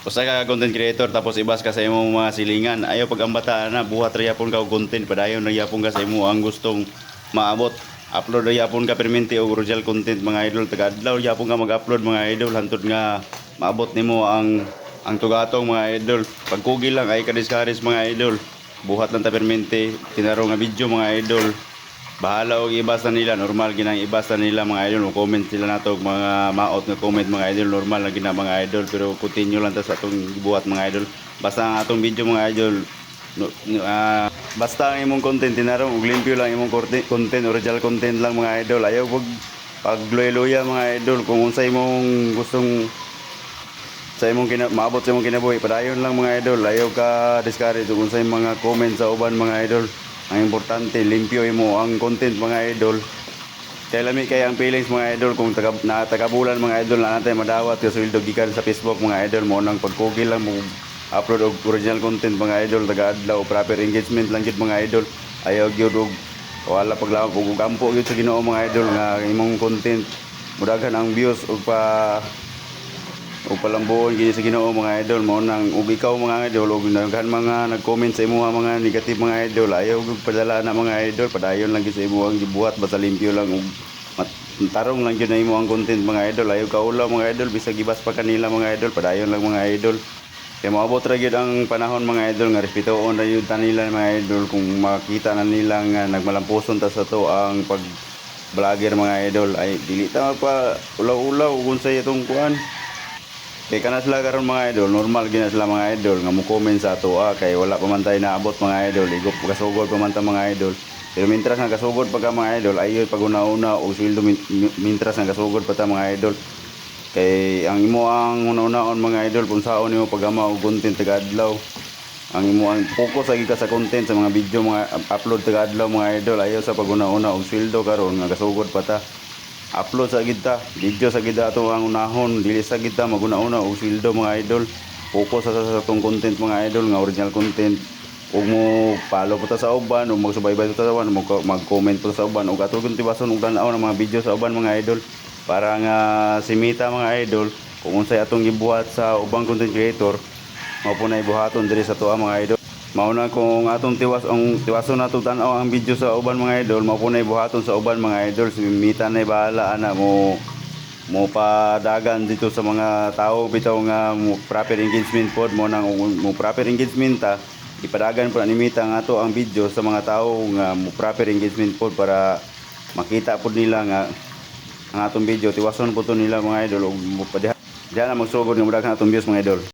Usa ka content creator tapos ibas ka sa imong mga silingan. Ayaw pag ang bata na buhat ra yapon ka og content padayon ra yapon ka sa imo ang gustong maabot. Upload ra yapon ka perminti og original content mga idol, taga-adlaw yapon ka mag-upload mga idol hantod nga maabot nimo ang tugatong mga idol. Pagkugi lang ay ka-discourage mga idol. Buhat lang ta perminti tinaro nga video mga idol. Bahala og ibas na nila, normal ginang ibas na nila mga idol. Comment sila nato og mga maot nga comment mga idol, normal lang gina mga idol, pero continue lang ta sa atong gibuhat mga idol. Basta ang atong video mga idol, basta ang imong content tinarong og limpyo lang imong content, original content lang mga idol. Ayaw pag luya mga idol kung unsa imong gustong sa imong maabot sa imong kinabuhi padayon lang mga idol. Ayaw ka discourage kung sa imong mga comment sa uban mga idol. Ang importante limpyo imo ang content mga idol. Kaya lami kay ang feelings mga idol kung tagabulan mga idol na natay madawat ka sweldo gikan sa Facebook mga idol mo nang pagkugil lang mo upload og original content mga idol, taga-adlaw proper engagement lang gid mga idol. Ayaw gyud og wala paglawak og gampo gyud sa Ginoo mga idol nga imong content mudaghan ang views og palambuon gini sa Ginoo mga idol. Mao nang ug ikaw mga idol ug daghan mga nag-comment sa imo mga negative mga idol, ayaw gyud padala na mga idol, padayon lang gyud sa imo ang gibuhat basta limpyo lang ug tarong lang gyud na imo ang content mga idol. Ayaw ka ulaw mga idol bisag gibas pa kanila mga idol, padayon lang mga idol. Kaya maabot ra gyud ang panahon mga idol nga respetoon ra gyud ta nila mga idol kung makita na nila nga nagmalampuson ta sa to ang pag vlogger mga idol. Ay dili ta pa ulaw-ulaw kung sa itong kuan. Kaya kana sila karon mga idol, normal gina sila mga idol nga mo-comment sa ato kay wala pa man tayo naabot mga idol, igop kasugod pa man ta mga idol. Pero mintras nga kasugod pa ka mga idol, ayoy pag-una-una og sweldo mintras nga kasugod pa ta mga idol. Kay ang imo ang una-unaon mga idol kung saon nimo pagama og content taga-adlaw. Ang imo ang focus lagi ka sa content sa mga video mga upload taga-adlaw mga idol, ayaw sa pag-una-una og sweldo karon nga kasugod pa ta. Upload sa gid ta, video sa gid ato ang unahon, dili sa gid ta maguna-una og sweldo mga idol. Focus sa atong content mga idol nga original content. Ug mo follow po ta sa uban, ug magsubaybay ta sa uban, mag-comment po sa uban ug atong tibason ug tan-aw ng mga video sa uban mga idol para nga simita mga idol kung unsay atong gibuhat sa ubang content creator mao po na ibuhaton diri sa tuwa mga idol. Mao na kung atong tiwason nato tan-aw ang video sa uban mga idol, mao po na ibuhaton sa uban mga idol. Simita na bahala ana mo padagan dito sa mga tao bitaw nga mo proper engagement pod mo nang mo proper engagement ta ipadagan po animita nga ato ang video sa mga tao nga mo proper engagement pod para makita pod nila nga ang atong video tiwason po to nila mga idol ug mo padiha diha na magsugod nga mudagan atong views mga idol.